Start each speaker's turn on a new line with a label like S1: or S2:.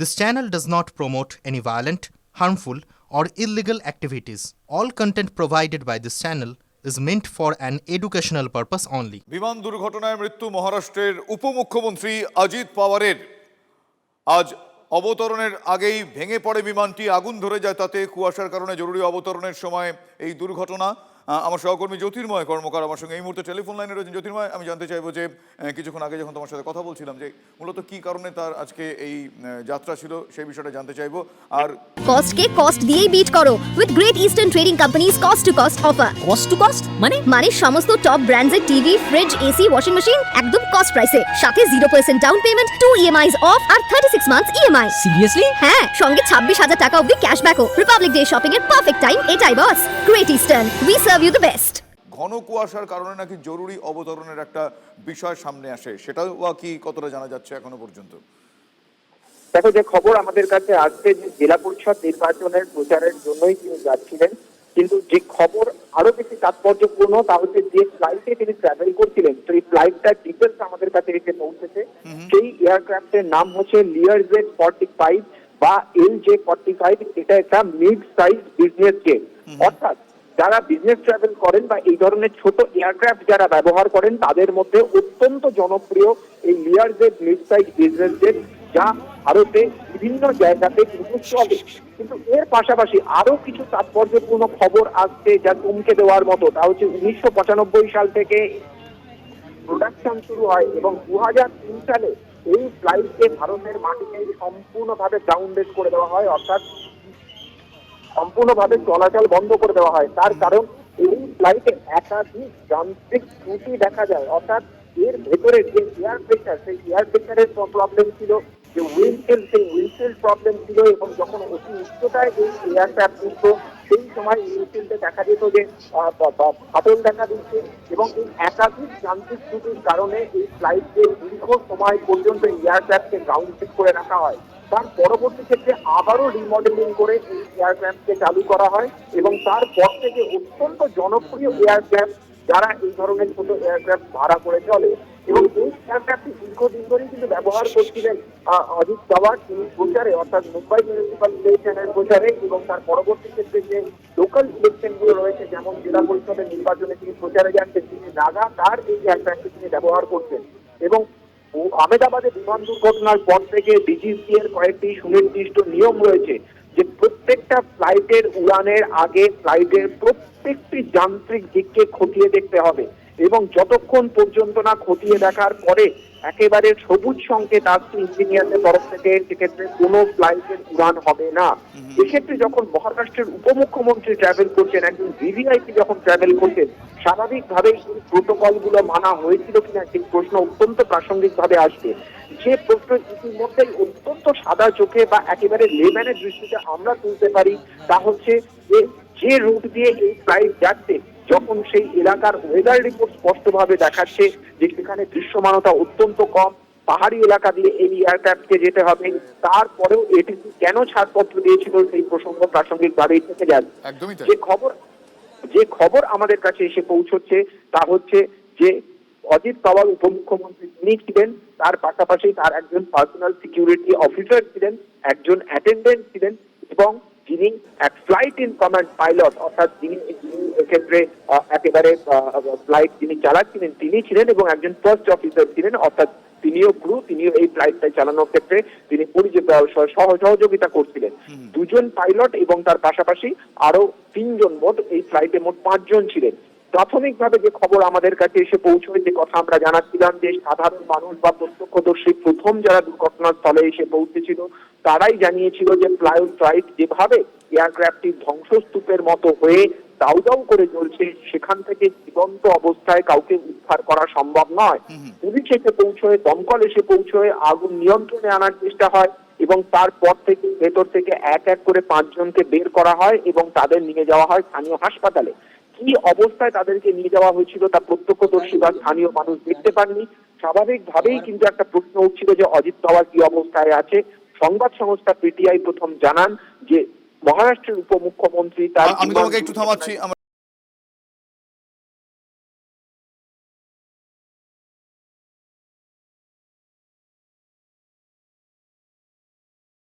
S1: This channel does not promote any violent, harmful, or illegal activities. All content provided by this channel is meant for an educational purpose only.
S2: বিমান দুর্ঘটনায় মৃত্যু মহারাষ্ট্রের উপমুখ্যমন্ত্রী অজিত পাওয়ারের। আজ অবতরণের আগেই ভেঙে পড়ে বিমানটি, আগুন ধরে যায় তাতে। কুয়াশার কারণে জরুরি অবতরণের সময় এই দুর্ঘটনা। আমার সহকর্মী জ্যোতির্ময় কর্মকার আমার সঙ্গে এই মুহূর্তে টেলিফোন লাইনে রয়েছেন। জ্যোতির্ময়, আমি জানতে চাইবো যে কিছুক্ষণ আগে যখন তোমার সাথে কথা বলছিলাম যে মূলত কি কারণে তার আজকে এই যাত্রা ছিল সেই বিষয়টা জানতে চাইবো। আর
S3: কস্ট কে কস্ট দিয়েই বিট করো with great eastern trading companies cost to cost offer.
S4: Cost to cost
S3: মানে সমস্ত টপ ব্র্যান্ডের TV, fridge, AC, washing machine একদম কস্ট প্রাইসে, সাথে 0% ডাউন পেমেন্ট, 2 ইএমআইস অফ আর 36 মান্থস ইএমআই।
S4: সিরিয়াসলি?
S3: হ্যাঁ, সঙ্গে 26,000 টাকা অবধি ক্যাশব্যাকও। রিপাবলিক ডে শপিং এর পারফেক্ট টাইম এটাই boss. Great eastern, we serve you the best.
S2: ঘন কুয়াশার কারণে নাকি জরুরি অবতরণের একটা বিষয় সামনে আসে, সেটাও বা কি কতটা জানা যাচ্ছে এখনো পর্যন্ত?
S5: দেখো, যে খবর আমাদের কাছে আসছে যে জেলা পরিষদ নির্বাচনের প্রচারের জন্যই তিনি যাচ্ছিলেন, কিন্তু যে খবর আরো বেশি তাৎপর্যপূর্ণ তা হচ্ছে যে ফ্লাইটে তিনি ট্রাভেল করছিলেন সেই ফ্লাইটটার ডিটেলস আমাদের কাছে এসে পৌঁছেছে। সেই এয়ারক্রাফটের নাম হচ্ছে লিয়ারজেট 45 বা LJ-45। এটা একটা মিড সাইজ বিজনেস জেট, অর্থাৎ যারা বিজনেস ট্রাভেল করেন বা এই ধরনের ছোট এয়ারক্রাফট যারা ব্যবহার করেন তাদের মধ্যে অত্যন্ত জনপ্রিয় এই লিয়ারজেট মিড সাইজ বিজনেস জেট, যা ভারতে বিভিন্ন জায়গাতে কিন্তু চলে। কিন্তু এর পাশাপাশি আরো কিছু তাৎপর্যপূর্ণ খবর আসছে যা চমকে দেওয়ার মতো। তা হচ্ছে 1995 সাল থেকে প্রোডাকশন শুরু হয় এবং 2003 সালে এই ফ্লাইটকে ভারতের মাটিতে সম্পূর্ণভাবে গ্রাউন্ডেড করে দেওয়া হয়, অর্থাৎ সম্পূর্ণভাবে চলাচল বন্ধ করে দেওয়া হয়। তার কারণ এই ফ্লাইটে একাধিক যান্ত্রিক ত্রুটি দেখা যায়, অর্থাৎ এর ভেতরে যে এয়ার প্রেসার, সেই এয়ার প্রেসারের প্রবলেম ছিল, যে উইন্ডশিল্ড প্রবলেম ছিল, এবং যখন অতি উচ্চতায় এই এয়ারক্রাফট উঠত সেই সময় উইন্ডশিল্ডে দেখা যেত যে ফাটল দেখা দিচ্ছে। এবং এই একাধিক যান্ত্রিক ত্রুটির কারণে এই ফ্লাইটকে দীর্ঘ সময় পর্যন্ত এয়ারক্রাফটকে গ্রাউন্ডেড করে রাখা হয়। তার পরবর্তী ক্ষেত্রে আবারও রিমডেলিং করে এই এয়ারক্রাফটকে চালু করা হয় এবং তারপর থেকে অত্যন্ত জনপ্রিয় এয়ারক্রাফট যারা এই ধরনের ছোট এয়ারক্রাফট ভাড়া করে চলে। এবং এই এয়ারক্রাফটটি দীর্ঘদিন ধরেই কিন্তু ব্যবহার করছিলেন অজিত পাওয়ার তিনি প্রচারে, অর্থাৎ মুম্বাই মিউনিসিপাল ইলেকশনের প্রচারে, এবং তার পরবর্তী ক্ষেত্রে যে লোকাল ইলেকশনগুলো রয়েছে যেমন জেলা পরিষদের নির্বাচনে তিনি প্রচারে যাচ্ছেন, তিনি লাগাতার এই এয়ারক্রাফটটি তিনি ব্যবহার করছেন। এবং আহমেদাবাদে বিমান দুর্ঘটনার পর থেকে ডিজিসি এর কয়েকটি সুনির্দিষ্ট নিয়ম রয়েছে যে প্রত্যেকটা ফ্লাইটের উড়ানের আগে ফ্লাইটের প্রত্যেকটি যান্ত্রিক দিককে খতিয়ে দেখতে হবে, এবং যতক্ষণ পর্যন্ত না খতিয়ে দেখার পরে একেবারে সবুজ সংকেত আসছে ইঞ্জিনিয়ারদের তরফ থেকে সেক্ষেত্রে কোনো ফ্লাইটের উড়ান হবে না। এক্ষেত্রে যখন মহারাষ্ট্রের উপমুখ্যমন্ত্রী ট্রাভেল করছেন, একজন ভিভিআইপি যখন ট্রাভেল করছেন, স্বাভাবিকভাবেই এই প্রোটোকল গুলো মানা হয়েছিল কিনা সেই প্রশ্ন অত্যন্ত প্রাসঙ্গিক ভাবে আসবে। যে প্রশ্ন ইতিমধ্যেই অত্যন্ত সাদা চোখে বা একেবারে লেম্যানের দৃষ্টিতে আমরা তুলতে পারি তা হচ্ছে যে রুট দিয়ে এই ফ্লাইট যাচ্ছে, যখন সেই এলাকার ওয়েদার রিপোর্ট স্পষ্টভাবে দেখাচ্ছে যে সেখানে দৃশ্যমানতা অত্যন্ত কম, পাহাড়ি এলাকা দিয়ে এই এয়ারক্রাফটকে যেতে হবে, তারপরেও এটিসি কেন ছাড়পত্র দিয়েছিল সেই প্রসঙ্গ প্রাসঙ্গিকভাবেই থেকে যাচ্ছে। যে খবর আমাদের কাছে এসে পৌঁছচ্ছে তা হচ্ছে যে অজিত পাওয়ার উপমুখ্যমন্ত্রী তিনি ছিলেন, তার পাশাপাশি তার একজন পার্সোনাল সিকিউরিটি অফিসার ছিলেন, একজন অ্যাটেন্ডেন্ট ছিলেন, এবং যিনি এক ফ্লাইট ইন কমান্ড পাইলট, অর্থাৎ যিনি এক্ষেত্রে একেবারে ফ্লাইট যিনি চালাচ্ছিলেন তিনি ছিলেন, এবং একজন ফার্স্ট অফিসার ছিলেন, অর্থাৎ তিনিও ক্রু, তিনিও এই ফ্লাইটটা চালানোর ক্ষেত্রে তিনি সহযোগিতা করছিলেন। দুজন পাইলট এবং তার পাশাপাশি আরো 3 জন, মোট এই ফ্লাইটে মোট 5 জন ছিলেন। প্রাথমিকভাবে যে খবর আমাদের কাছে এসে পৌঁছয়, যে কথা আমরা জানাচ্ছিলাম যে সাধারণ মানুষ বা প্রত্যক্ষদর্শী প্রথম যারা দুর্ঘটনার স্থলে এসে পৌঁছেছিল তারাই জানিয়েছিল যে ফ্লাইট যেভাবে এয়ারক্রাফটটি ধ্বংসস্তূপের মতো হয়ে দাউ দাউ করে জ্বলছে সেখান থেকে জীবন্ত অবস্থায় কাউকে উদ্ধার করা সম্ভব নয়। পুলিশ এসে পৌঁছয়, দমকল এসে পৌঁছয়, আগুন নিয়ন্ত্রণে আনার চেষ্টা হয়, এবং তারপর থেকে ভেতর থেকে এক এক করে 5 জনকে বের করা হয় এবং তাদের নিয়ে যাওয়া হয় স্থানীয় হাসপাতালে। কি অবস্থায় তাদেরকে নিয়ে যাওয়া হয়েছিল তা প্রত্যক্ষদর্শী বা স্থানীয় মানুষ দেখতে পাননি। স্বাভাবিকভাবেই কিন্তু একটা প্রশ্ন উঠছিল যে অজিত পাওয়ার কি অবস্থায় আছে। সংবাদ সংস্থা পিটিআই প্রথম জানান যে মহারাষ্ট্রের উপমুখ্যমন্ত্রী তার
S2: আমি তোমাকে একটু থামাচ্ছি।